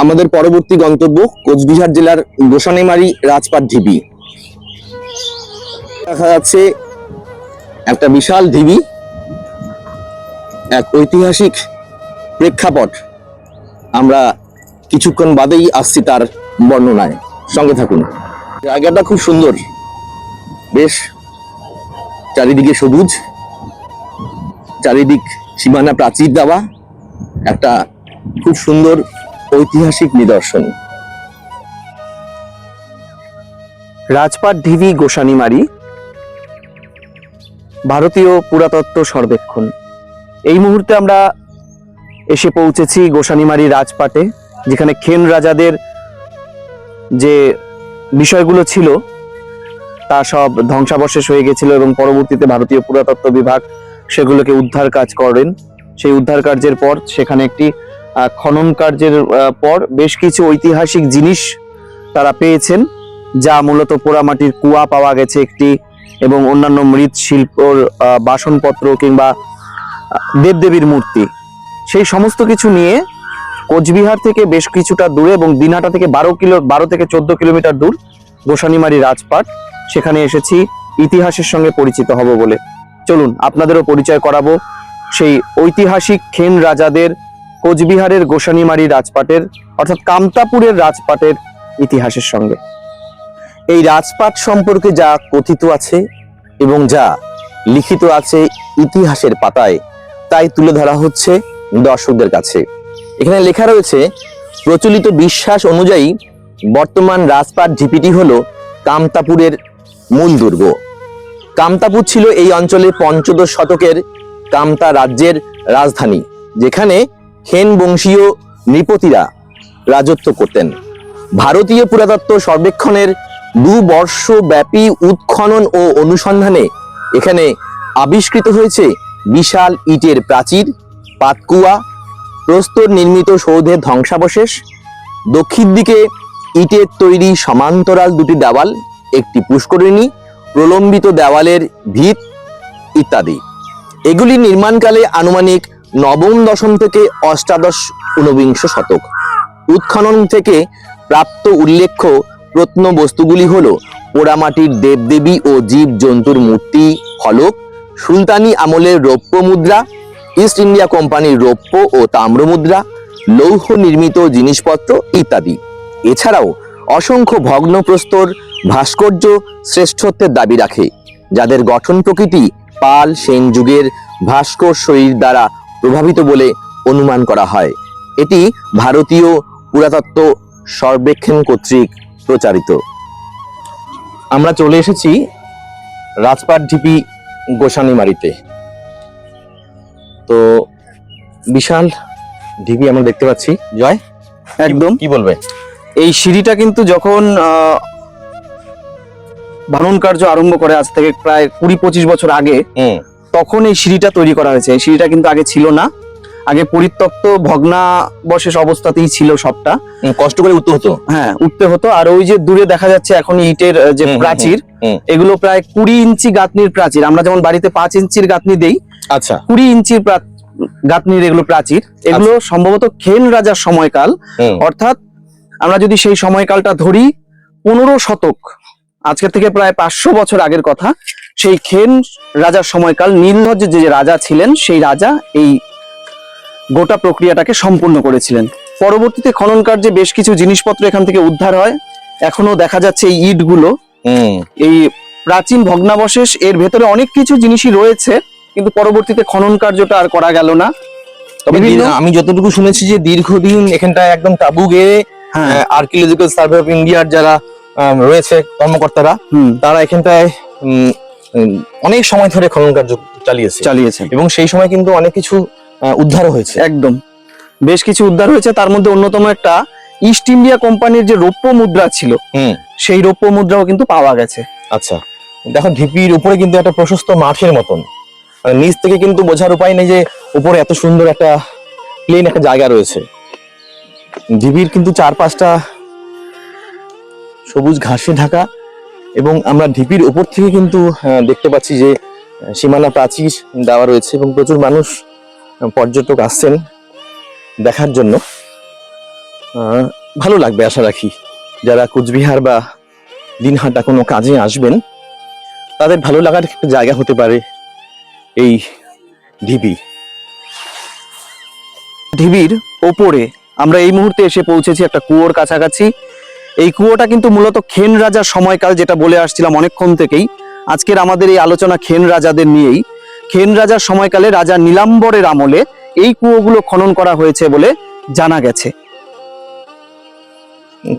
আমাদের পরবর্তী গন্তব্য কোচবিহার জেলার গোসানিমারি রাজপাট ঢিবি। দেখা যাচ্ছে একটা বিশাল ঢিবি, এক ঐতিহাসিক প্রেক্ষাপট। আমরা কিছুক্ষণ বাদেই আসছি তার বর্ণনায়, সঙ্গে থাকুন। জায়গাটা খুব সুন্দর, বেশ চারিদিকে সবুজ, চারিদিক সীমানা প্রাচীর দেওয়া, একটা খুব সুন্দর ঐতিহাসিক নিদর্শন। রাজপাট ঢিবি গোসানিমারি, ভারতীয় পুরাতত্ত্ব সর্বেক্ষণ। এই মুহূর্তে আমরা এসে পৌঁছেছি গোসানিমারি রাজপাটে, যেখানে খেন রাজাদের যে বিষয়গুলো ছিল তা সব ধ্বংসাবশেষ হয়ে গেছিল এবং পরবর্তীতে ভারতীয় পুরাতত্ত্ব বিভাগ সেগুলোকে উদ্ধার কাজ করেন। সেই উদ্ধার কার্যের পর সেখানে একটি খনন কার্যের পর বেশ কিছু ঐতিহাসিক জিনিস তারা পেয়েছেন, যা মূলত পোড়ামাটির কুয়া পাওয়া গেছে একটি, এবং অন্যান্য মৃৎশিল্পর বাসনপত্র কিংবা দেবদেবীর মূর্তি। সেই সমস্ত কিছু নিয়ে কোচবিহার থেকে বেশ কিছুটা দূরে এবং দিনহাটা থেকে 12 থেকে 14 কিলোমিটার দূর গোসানিমারি রাজপাট, সেখানে এসেছি ইতিহাসের সঙ্গে পরিচিত হব বলে। চলুন আপনাদেরও পরিচয় করাবো সেই ঐতিহাসিক খেন রাজাদের কোচবিহারের গোসানিমারি রাজপাটের অর্থাৎ কামতাপুরের রাজপাটের ইতিহাসের সঙ্গে। এই রাজপাট সম্পর্কে যা কথিত আছে এবং যা লিখিত আছে ইতিহাসের পাতায়, তাই তুলে ধরা হচ্ছে দর্শকদের কাছে। এখানে লেখা রয়েছে, প্রচলিত বিশ্বাস অনুযায়ী বর্তমান রাজপাট ঢিপিটি হলো কামতাপুরের মূল দুর্গ। কামতাপুর ছিল এই অঞ্চলে পঞ্চদশ শতকের কামতা রাজ্যের রাজধানী, যেখানে খেন বংশীয় নৃপতিরা রাজত্ব করতেন। ভারতীয় পুরাতত্ত্ব সর্বেক্ষণের 2 বর্ষ ব্যাপী উৎখনন ও অনুসন্ধানে এখানে আবিষ্কৃত হয়েছে বিশাল ইটের প্রাচীর, পাতকুয়া, প্রস্তর নির্মিত সৌধের ধ্বংসাবশেষ, দক্ষিণ দিকে ইটের তৈরি সমান্তরাল 2টি দেওয়াল, একটি পুষ্করিণী, প্রলম্বিত দেওয়ালের ভিত ইত্যাদি। এগুলি নির্মাণকালে আনুমানিক নবম দশম থেকে অষ্টাদশ ঊনবিংশ শতক। উৎখনন থেকে প্রাপ্ত উল্লেখ্য প্রত্নবস্তুগুলি হলো পোড়ামাটির দেবদেবী ও জীব জন্তুর মূর্তি, ফলক, সুলতানি আমলের রৌপ্য মুদ্রা, ইস্ট ইন্ডিয়া কোম্পানির রৌপ্য ও তাম্র মুদ্রা, লৌহ নির্মিত জিনিসপত্র ইত্যাদি। এছাড়াও অসংখ্য ভগ্নপ্রস্তর ভাস্কর্য শ্রেষ্ঠত্বের দাবি রাখে, যাদের গঠন প্রকৃতি পাল সেন যুগের ভাস্কর শৈলীর দ্বারা প্রভাবিত বলে অনুমান করা হয়। এটি ভারতীয় পুরাতত্ত্ব সর্বেক্ষণ কর্তৃক প্রচারিত। আমরা চলে এসেছি রাজপাট ঢিপি গোসানিমারিতে। তো বিশাল ঢিপি আমরা দেখতে পাচ্ছি। জয়, একদম কি বলবে? এই সিঁড়িটা কিন্তু যখন খনন কার্য আরম্ভ করে আজ থেকে প্রায় 20-25 বছর আগে, তখন এই সিঁড়িটা তৈরি করা হয়েছে। এই সিঁড়িটা কিন্তু আগে ছিল না, আগে পরিত্যক্ত ভগ্নাবশেষ অবস্থাতেই ছিল সবটা। কষ্ট করে উঠতে হতো। হ্যাঁ, উঠতে হতো। আর ওই যে দূরে দেখা যাচ্ছে এখন ইটের যে প্রাচীর, এগুলো প্রায় 20 ইঞ্চি গাঁথনির প্রাচীর। আমরা যেমন বাড়িতে 5 ইঞ্চির গাঁথনি দেই, আচ্ছা 20 ইঞ্চির গাঁথনির এগুলো প্রাচীর। এগুলো সম্ভবত খেন রাজার সময়কাল, অর্থাৎ আমরা যদি সেই সময়কালটা ধরি 15 শতক, আজকের থেকে প্রায় 500 বছর আগের কথা। সেই খেন রাজার সময়কাল, নীলধ্বজ যে রাজা ছিলেন, সেই রাজা এই গোটা প্রক্রিয়াটাকে সম্পূর্ণ করেছিলেন। পরবর্তীতে খনন কার্যে বেশ কিছু জিনিসপত্র এখান থেকে উদ্ধার হয়। এখনো দেখা যাচ্ছে এই ইটগুলো, এই প্রাচীন ভগ্নাবশেষ, এর ভেতরে অনেক কিছু জিনিসই রয়েছে, কিন্তু পরবর্তীতে খনন কার্যটা আর করা গেল না। তবে আমি যতটুকু শুনেছি যে দীর্ঘদিন এখানটায় একদম তাবু গেড়ে আর্কিওলজিক্যাল সার্ভে অফ ইন্ডিয়ার যারা রয়েছে কর্মকর্তারা, তারা এখানটায় অনেক সময় ধরে খনন কার্য চালিয়েছে এবং সেই সময় কিন্তু অনেক কিছু উদ্ধার হয়েছে। একদম বেশ কিছু উদ্ধার হয়েছে। তার মধ্যে অন্যতম একটা ইস্ট ইন্ডিয়া কোম্পানির যে রৌপ্য মুদ্রা ছিল, সেই রৌপ্য মুদ্রাও কিন্তু পাওয়া গেছে। আচ্ছা, দেখো ঢিপির উপরে কিন্তু একটা প্রশস্ত মাঠের মতন, নিচ থেকে কিন্তু বোঝার উপায় নেই যে উপরে এত সুন্দর একটা প্লেন একটা জায়গা রয়েছে। ঢিপির কিন্তু চারপাশটা সবুজ ঘাসে ঢাকা এবং আমরা ঢিপির উপর থেকে কিন্তু দেখতে পাচ্ছি যে সীমানা প্রাচীর দেওয়া রয়েছে এবং প্রচুর মানুষ পর্যটক আসছেন দেখার জন্য। ভালো লাগবে আশা রাখি। যারা কোচবিহার বা দিনহাটা কোনো কাজে আসবেন তাদের ভালো লাগার একটা জায়গা হতে পারে এই ঢিবি। ঢিবির ওপরে আমরা এই মুহূর্তে এসে পৌঁছেছি একটা কুয়োর কাছাকাছি। এই কুয়োটা কিন্তু মূলত খেন রাজার সময়কাল, যেটা বলে আসছিলাম অনেকক্ষণ থেকেই। আজকের আমাদের এই আলোচনা খেন রাজাদের নিয়েই। খেন রাজার সময়কালে রাজা নীলাম্বরের আমলে এই কুয়োগুলো খনন করা হয়েছে বলে জানা গেছে।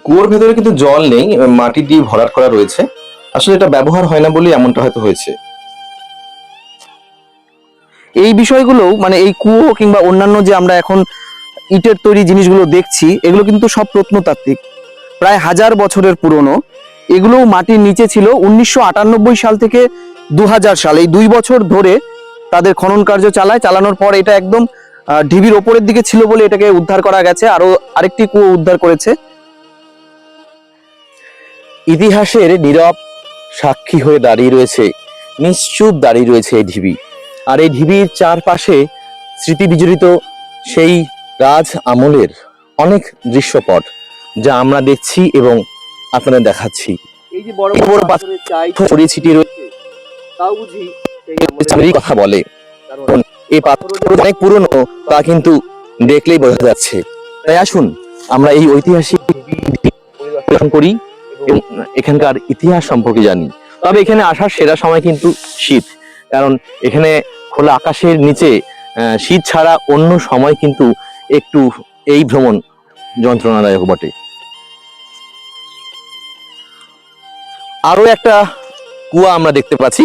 কুয়োর ভেতরে কিন্তু জল নেই, মাটি দিয়ে ভরাট করা রয়েছে। আসলে এটা ব্যবহার হয় না বলেই এমনটা হয়তো হয়েছে। এই বিষয়গুলো মানে এই কুয়ো কিংবা অন্যান্য যে আমরা এখন ইটের তৈরি জিনিসগুলো দেখছি, এগুলো কিন্তু সব প্রত্নতাত্ত্বিক, প্রায় 1000 বছরের পুরনো। এগুলো মাটির নিচে ছিল। 1998 সাল থেকে 2000 সাল, এই 2 বছর ধরে তাদের খনন কার্য চালানোর পর এটা একদম ঢিবির ওপরের দিকে ছিল বলে এটাকে উদ্ধার করা গেছে। আরো আরেকটি কুয়ো উদ্ধার করেছে। ইতিহাসের নীরব সাক্ষী হয়ে দাঁড়িয়ে রয়েছে, নিশ্চুপ দাঁড়িয়ে রয়েছে এই ঢিবি। আর এই ঢিবির চারপাশে স্মৃতি বিজড়িত সেই রাজ আমলের অনেক দৃশ্যপট, যা আমরা দেখছি এবং আপনাদের দেখাচ্ছি। এই যে বড় বড় পাথরের চাই ছড়িয়ে ছিটিয়ে রয়েছে, তাও বুঝি এই কথা বলে। কারণ এই পাথর অনেক পুরনো, তা কিন্তু দেখলেই বোঝা যাচ্ছে। তাই আসুন আমরা এই ঐতিহাসিক ঢিবি পরিদর্শন করি এবং এখানকার ইতিহাস সম্পর্কে জানি। তবে এখানে আসার সেরা সময় কিন্তু শীত, কারণ এখানে খোলা আকাশের নিচে শীত ছাড়া অন্য সময় কিন্তু একটু এই ভ্রমণ যন্ত্রণাদায়ক বটে। আরো একটা কুয়া আমরা দেখতে পাচ্ছি,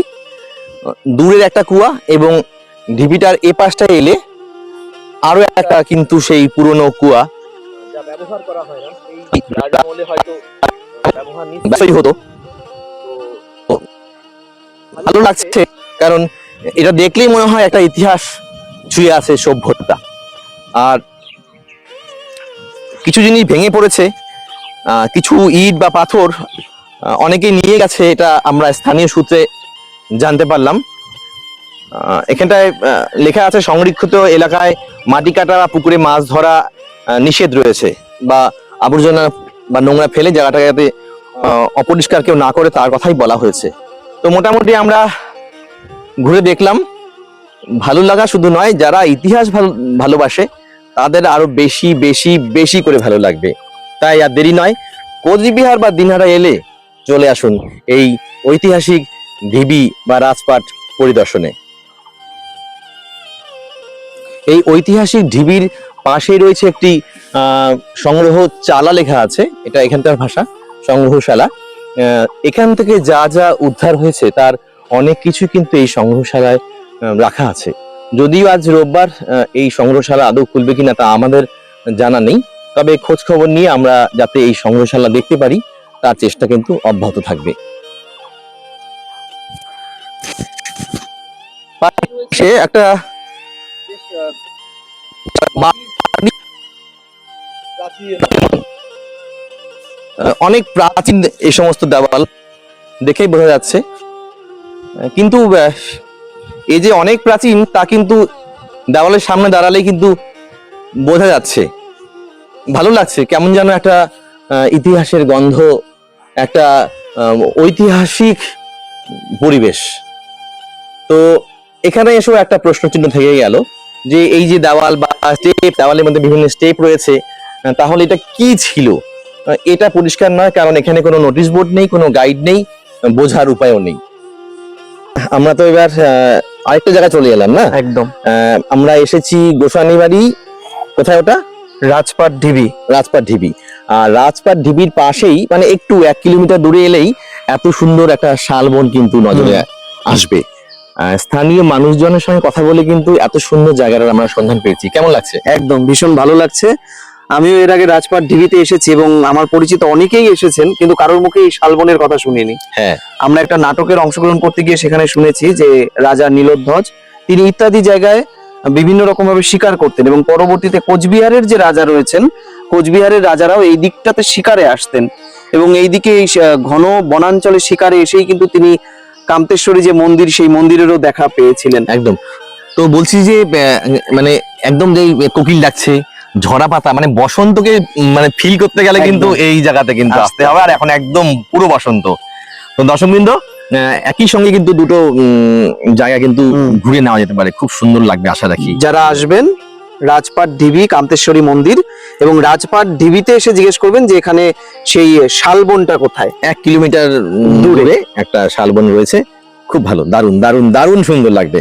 দূরের একটা কুয়া, এবং ঢিবিটার এ পাশটা এলে আরো একটা কিন্তু সেই পুরনো কুয়া, যা ব্যবহার করা হয় না, এই রাজামলে হয়তো ব্যবহার নিশ্চয়ই হতো। ভালো লাগছে, কারণ এটা দেখলেই মনে হয় একটা ইতিহাস ছুঁয়ে আছে, সভ্যতা। আর কিছু জিনিস ভেঙে পড়েছে, কিছু ইট বা পাথর অনেকেই নিয়ে গেছে, এটা আমরা স্থানীয় সূত্রে জানতে পারলাম। এখানটায় লেখা আছে সংরক্ষিত এলাকায় মাটি কাটা বা পুকুরে মাছ ধরা নিষেধ রয়েছে, বা আবর্জনা বা নোংরা ফেলে জায়গাটাকে যাতে অপরিষ্কার কেউ না করে তার কথাই বলা হয়েছে। তো মোটামুটি আমরা ঘুরে দেখলাম। ভালো লাগা শুধু নয়, যারা ইতিহাস ভালোবাসে তাদের আরো বেশি বেশি বেশি করে ভালো লাগবে। তাই আর দেরি নয়, কোচবিহার বা দিনহাটা এলে চলে আসুন এই ঐতিহাসিক ঢিবি বা রাজপাট পরিদর্শনে। এই ঐতিহাসিক ঢিবির পাশেই রয়েছে একটি সংগ্রহ চালা, লেখা আছে, এটা এখানকার ভাষা, সংগ্রহশালা। এখান থেকে যা যা উদ্ধার হয়েছে তার অনেক কিছু কিন্তু এই সংগ্রহশালায় রাখা আছে। যদিও আজ রোববার, এই সংগ্রহশালা আদৌ খুলবে কিনা তা আমাদের জানা নেই, তবে খোঁজ খবর নিয়ে আমরা যাতে এই সংগ্রহশালা দেখতে পারি তার চেষ্টা কিন্তু অব্যাহত থাকবে। সে একটা অনেক প্রাচীন এই সমস্ত দেওয়াল দেখেই বোঝা যাচ্ছে, কিন্তু এই যে অনেক প্রাচীন তা কিন্তু দেওয়ালের সামনে দাঁড়ালেই কিন্তু বোঝা যাচ্ছে। ভালো লাগছে, কেমন যেন একটা ইতিহাসের গন্ধ, একটা ঐতিহাসিক পরিবেশ। তো এখানে এসেও একটা প্রশ্নচিহ্ন থেকে গেল যে এই যে দেওয়াল বা স্টেপ, দেওয়ালের মধ্যে বিভিন্ন স্টেপ রয়েছে, তাহলে এটা কি ছিল? এটা পরিষ্কার নয়, কারণ এখানে কোনো নোটিশ বোর্ড নেই, কোনো গাইড নেই, বোঝার উপায়ও নেই। আমরা তো এবার আরেকটা জায়গায় চলে এলাম না? একদম। আমরা এসেছি গোসানিবাড়ি, কোথায় ওটা? রাজপাট ঢিবি। রাজপাট ঢিবি। আর রাজপাট ঢিবির পাশেই, মানে একটু 1 কিলোমিটার দূরে এলেই এত সুন্দর একটা শালবন কিন্তু নজরে আসবে। স্থানীয় মানুষজনের সঙ্গে কথা বলে কিন্তু এত সুন্দর জায়গাটার আমরা সন্ধান পেয়েছি। কেমন লাগছে? একদম ভীষণ ভালো লাগছে। আমিও এর আগে রাজপাট ঢিবিতে এসেছি এবং আমার পরিচিত অনেকেই এসেছেন, কিন্তু কারোর মুখে এই শালবনের কথা শুনিনি। হ্যাঁ, আমরা একটা নাটকের অংশগ্রহণ করতে গিয়ে সেখানে শুনেছি যে রাজা নীলোধ্বজ তিনি ইত্যাদি জায়গায় বিভিন্ন রকম ভাবে শিকার করতেন, এবং পরবর্তীতে কোচবিহারের যে রাজা রয়েছেন, কোচবিহারের রাজারাও এই দিকটাতে শিকারে আসতেন, এবং এইদিকে এই ঘন বনাঞ্চলে শিকারে এসেই কিন্তু তিনি কামতেশ্বরী যে মন্দির, সেই মন্দিরেরও দেখা পেয়েছিলেন। একদম। তো বলছি যে মানে একদম যে কোকিল ডাকছে, ঝরা পাতা, মানে বসন্তকে মানে ফিল করতে গেলে কিন্তু একদম। এই জায়গাতে কিন্তু আসতে হবে, আর এখন একদম পুরো বসন্ত। তো দর্শকবৃন্দ, একই সঙ্গে কিন্তু দুটো জায়গা কিন্তু ঘুরে নেওয়া যেতে পারে, খুব সুন্দর লাগবে আশা রাখি। যারা আসবেন রাজপাট ঢিবি কান্তেশ্বরী মন্দির, এবং রাজপাট ঢিবিতে এসে জিজ্ঞেস করবেন যে এখানে সেই শালবনটা কোথায়। 1 কিলোমিটার দূরে একটা শালবন রয়েছে, খুব ভালো, দারুণ দারুণ দারুণ সুন্দর লাগবে।